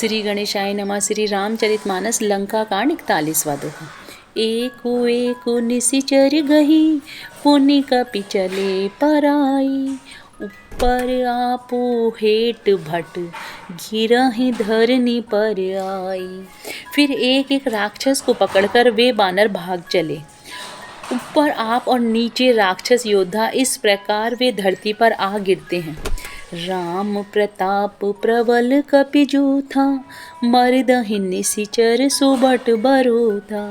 श्री गणेशाय नमः। श्री रामचरितमानस लंका कांड 41वां दोहा। एको एको निशिचर गही, पुनि कपि चले पराई। ऊपर आपो हेट भट, गिरहि धरनी पर आई। फिर एक एक राक्षस को पकड़कर वे बानर भाग चले। ऊपर आप और नीचे राक्षस योद्धा, इस प्रकार वे धरती पर आ गिरते हैं। राम प्रताप प्रबल कपि जूथा, मरदहि निशिचर सुबट बरोथा।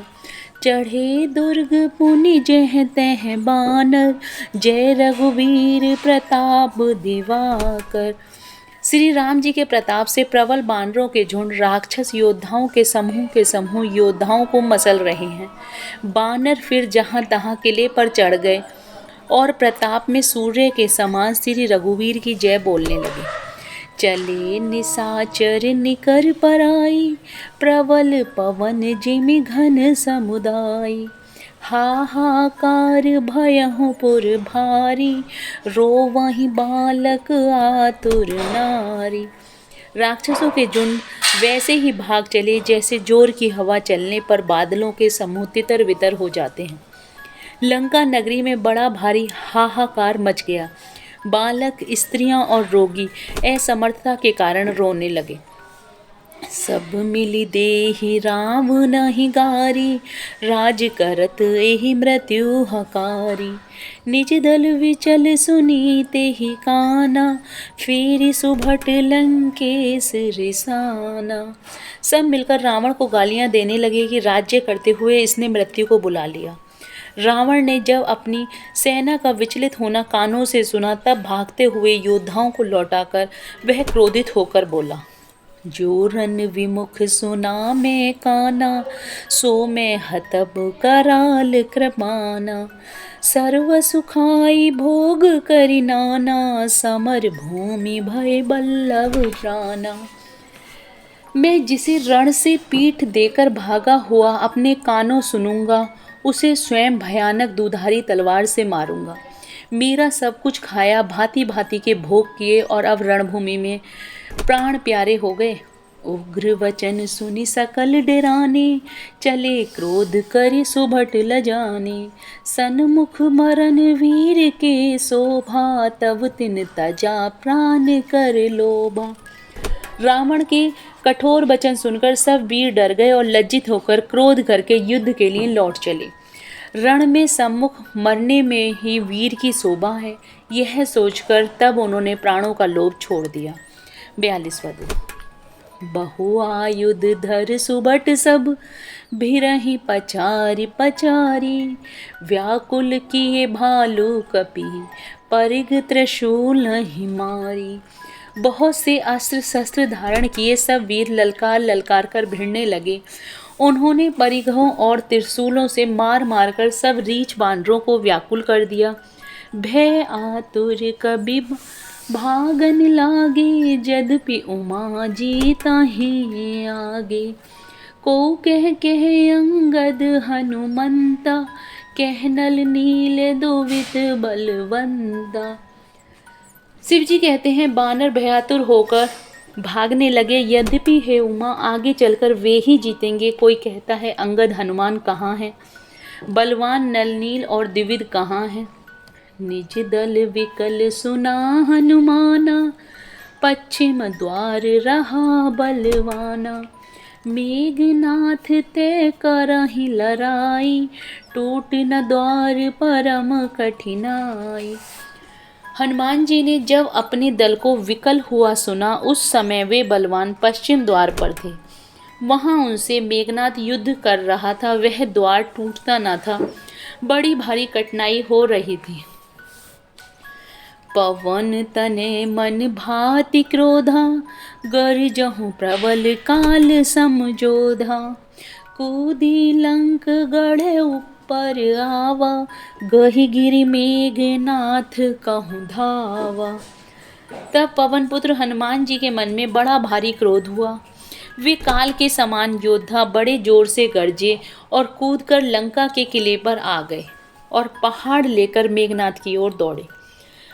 चढ़े दुर्ग पुनि जेह तेह बानर, जय रघुवीर प्रताप दिवाकर। श्री राम जी के प्रताप से प्रबल बानरों के झुंड राक्षस योद्धाओं के समूह योद्धाओं को मसल रहे हैं। बानर फिर जहाँ तहाँ किले पर चढ़ गए और प्रताप में सूर्य के समान श्री रघुवीर की जय बोलने लगे। चले निशाचर निकर पराई, प्रबल पवन जिमि घन समुदाय। हाहाकार भयहु पुर भारी, रोवहि बालक आतुर नारी। राक्षसों के झुंड वैसे ही भाग चले जैसे जोर की हवा चलने पर बादलों के समूह तितर बितर हो जाते हैं। लंका नगरी में बड़ा भारी हाहाकार मच गया। बालक, स्त्रियां और रोगी असमर्थता के कारण रोने लगे। सब मिली देहि रावणहि गारी, राज करत एहि मृत्यु हकारी। निज दल विचल सुनी तेहि काना, फेरि सुभट लंकेश रिसाना। सब मिलकर रावण को गालियां देने लगे कि राज्य करते हुए इसने मृत्यु को बुला लिया। रावण ने जब अपनी सेना का विचलित होना कानों से सुना, तब भागते हुए योद्धाओं को लौटाकर वह क्रोधित होकर बोला। जो रन विमुख सुना मैं काना, सो मैं हतब कराल कृपाना। सर्व सुखाई भोग करि नाना, समर भूमि भय बल्लभ प्राणा। मैं जिसे रण से पीठ देकर भागा हुआ अपने कानों सुनूंगा, उसे स्वयं भयानक दुधारी तलवार से मारूंगा। मेरा सब कुछ खाया, भांति भांति के भोग किए और अब रणभूमि में प्राण प्यारे हो गए। उग्र वचन सुनि सकल डेराने, चले क्रोध करि सुभट लजाने। सन्मुख मरन वीर के शोभा, तब तिन तजा प्राण कर लोभा। रावण के कठोर वचन सुनकर सब वीर डर गए और लज्जित होकर क्रोध करके युद्ध के लिए लौट चले। रण में सम्मुख मरने में ही वीर की शोभा है, यह सोचकर तब उन्होंने प्राणों का लोभ छोड़ दिया। 42वां दोहा। बहुआयुध धर सुबट सब, भिरहि पचारि पचारी। व्याकुल किए भालू कपि, परिग त्रिशूल नहीं मारी। बहुत से अस्त्र शस्त्र धारण किए सब वीर ललकार ललकार कर भिड़ने लगे। उन्होंने परिघों और त्रिशूलों से मार मार कर सब रीछ बानरों को व्याकुल कर दिया। भय आतुर कबि भागन लागे, यद्यपि उमा जीता ही आगे। को कह अंगद हनुमंता, कहनल नील दुवित बलवंता। शिव जी कहते हैं, बानर भयातुर होकर भागने लगे, यद्यपि हे उमा आगे चलकर वे ही जीतेंगे। कोई कहता है अंगद हनुमान कहाँ है, बलवान नलनील और द्विविद कहाँ है। निज दल विकल सुना हनुमाना, पश्चिम द्वार रहा बलवाना। मेघनाथ ते करहि लड़ाई, टूट न द्वार परम कठिनाई। हनुमान जी ने जब अपने दल को विकल हुआ सुना, उस समय वे बलवान पश्चिम द्वार पर थे। वहां उनसे मेघनाथ युद्ध कर रहा था। वह द्वार टूटता न था, बड़ी भारी कठिनाई हो रही थी। पवन तने मन भाति क्रोधा, गरजहु प्रबल काल समझोधा। कूदी लंक गढ़े पर आवा, गहि गिरि मेघनाथ कहूँ धावा। तब पवन पुत्र हनुमान जी के मन में बड़ा भारी क्रोध हुआ। वे काल के समान योद्धा बड़े जोर से गरजे और कूदकर लंका के किले पर आ गए और पहाड़ लेकर मेघनाथ की ओर दौड़े।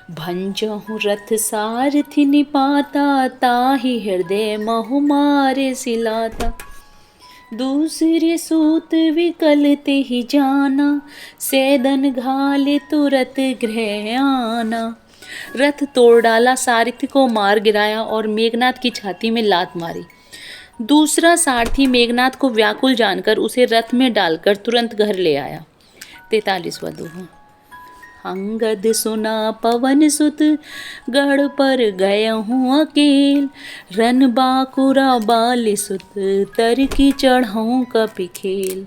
भंजहु रथ सारथि निपाता, ताहि हृदय महु मारे सिलाता। दूसरे सूत विकल तेहि जाना, सैदन घाले तुरत गृह आना। रथ तोड़ डाला, सारथी को मार गिराया और मेघनाद की छाती में लात मारी। दूसरा सारथी मेघनाद को व्याकुल जानकर उसे रथ में डालकर तुरंत घर ले आया। 43वां दोहा। अंगद सुना पवन सुत, गढ़ पर गयहूँ अकेल। रन बाकुरा बाली सुत, तर की चढ़ऊँ कपि खेल।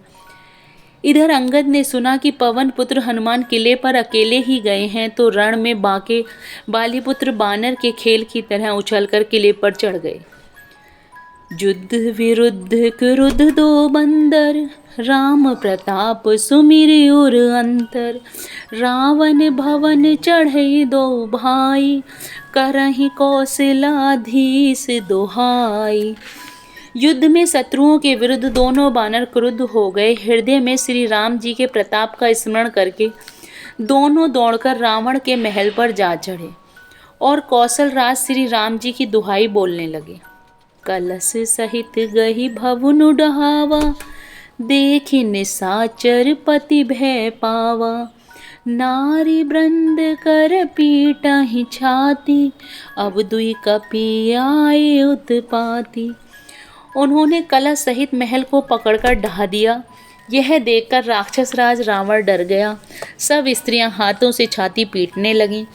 इधर अंगद ने सुना कि पवन पुत्र हनुमान किले पर अकेले ही गए हैं, तो रण में बाके बालीपुत्र बानर के खेल की तरह उछलकर किले पर चढ़ गए। युद्ध विरुद्ध क्रुद्ध दो बंदर, राम प्रताप सुमिरि उर अंतर। रावण भवन चढ़े दो भाई, करहि कौशलाधीश दोहाई। युद्ध में शत्रुओं के विरुद्ध दोनों बानर क्रुद्ध हो गए। हृदय में श्री राम जी के प्रताप का स्मरण करके दोनों दौड़कर रावण के महल पर जा चढ़े और कौशल राज श्री राम जी की दुहाई बोलने लगे। कलश सहित गही भवन डहावा, देखि निशाचर पति भय पावा। नारी बृंद कर पीटहि छाती, अब दुई कपि आए उत्पाती। उन्होंने कलश सहित महल को पकड़कर ढहा दिया। यह देखकर राक्षस राज रावण डर गया। सब स्त्रियां हाथों से छाती पीटने लगीं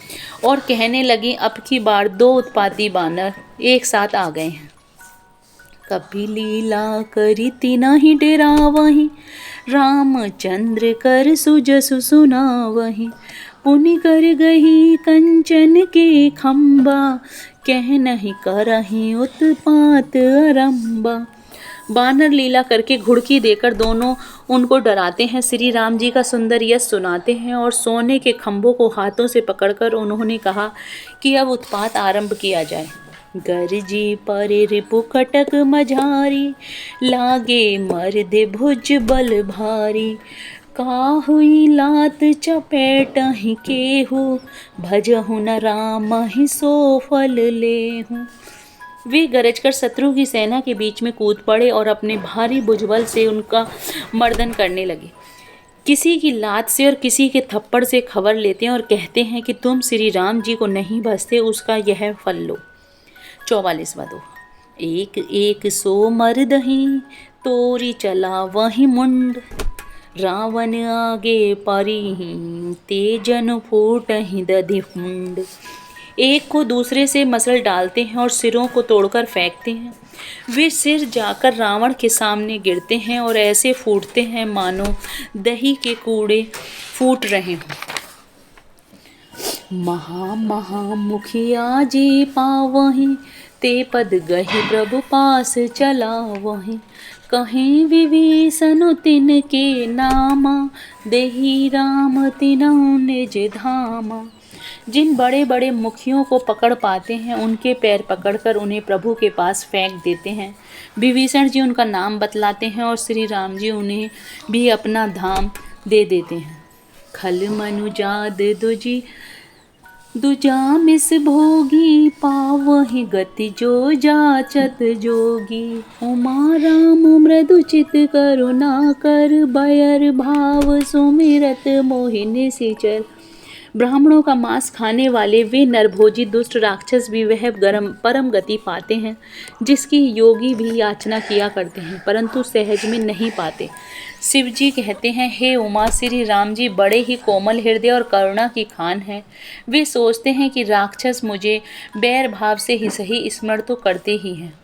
और कहने लगीं, अब की बार दो उत्पाती बानर एक साथ आ गए हैं। कपि लीला करी तिनहि डेरावहीं, रामचंद्र कर सुजसु सुनावहीं। पुनि कर गही कंचन के खंबा, कह नहीं करहीं उत्पात आरंबा। बानर लीला करके घुड़की देकर दोनों उनको डराते हैं, श्री राम जी का सुंदर यश सुनाते हैं और सोने के खंभों को हाथों से पकड़कर उन्होंने कहा कि अब उत्पात आरंभ किया जाए। गरजी परे रिपु कटक मझारी, लागे मर्दे भुज बल भारी। काहुई लात चपेटहि केहू, भजहु न रामहि सो फल लेहू। वे गरजकर शत्रु की सेना के बीच में कूद पड़े और अपने भारी भुजबल से उनका मर्दन करने लगे। किसी की लात से और किसी के थप्पड़ से खबर लेते हैं और कहते हैं कि तुम श्री राम जी को नहीं भजते, उसका यह फल लो। 44वां दोहा। एक एक सो मर्दहि, तोरी चला वही मुंड। रावण आगे परिहि, तेजन फूटहि दधि फुंड। एक को दूसरे से मसल डालते हैं और सिरों को तोड़कर फेंकते हैं। वे सिर जाकर रावण के सामने गिरते हैं और ऐसे फूटते हैं मानो दही के कूड़े फूट रहे हों। महामुखिया जी पावहीं, ते पद गहि प्रभु पास चलावहीं। कहीं विभीषण तिन के नामा, देहि राम तिनहुँ निज धामा। जिन बड़े बड़े मुखियों को पकड़ पाते हैं, उनके पैर पकड़कर उन्हें प्रभु के पास फेंक देते हैं। विभीषण जी उनका नाम बतलाते हैं और श्री राम जी उन्हें भी अपना धाम दे देते हैं। खल मनुजाद दुजी दुजा मिस भोगी, पावहि गति जो जाचत जोगी। उमा राम मृदु चित करुणा कर, बयर भाव सुमिरत मोहिनी सिचर। ब्राह्मणों का मांस खाने वाले वे नरभोजी दुष्ट राक्षस भी वह परम गति पाते हैं जिसकी योगी भी याचना किया करते हैं, परंतु सहज में नहीं पाते। शिव जी कहते हैं, हे उमा, श्री राम जी बड़े ही कोमल हृदय और करुणा की खान हैं। वे सोचते हैं कि राक्षस मुझे बैर भाव से ही सही स्मरण तो करते ही हैं।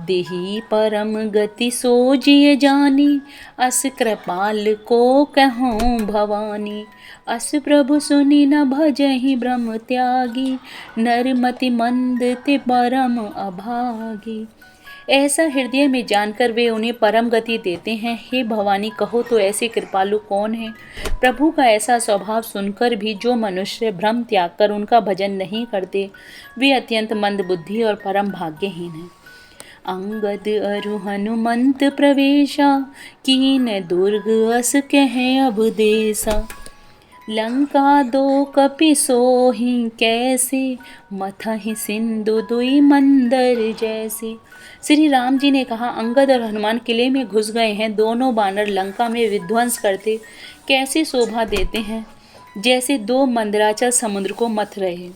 देही परम गति सो जिय जानी, अस कृपाल को कहूँ भवानी। अस प्रभु सुनि न भजहि ब्रह्म त्यागी, नरमति मंद ते परम अभागी। ऐसा हृदय में जानकर वे उन्हें परम गति देते हैं। हे भवानी, कहो तो ऐसे कृपालु कौन है? प्रभु का ऐसा स्वभाव सुनकर भी जो मनुष्य भ्रम त्याग कर उनका भजन नहीं करते, वे अत्यंत मंद बुद्धि और परम भाग्यहीन हैं। अंगद अरु हनुमंत प्रवेशा, कीन दुर्ग अस कह अब देसा। लंका दो कपि सोहि कैसे, मथहि सिंधु दुई मंदर जैसे। श्री राम जी ने कहा, अंगद और हनुमान किले में घुस गए हैं। दोनों बानर लंका में विध्वंस करते कैसे शोभा देते हैं, जैसे दो मंदराचल समुद्र को मथ रहे।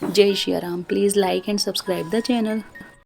जय Shri Ram. Please like and subscribe the channel.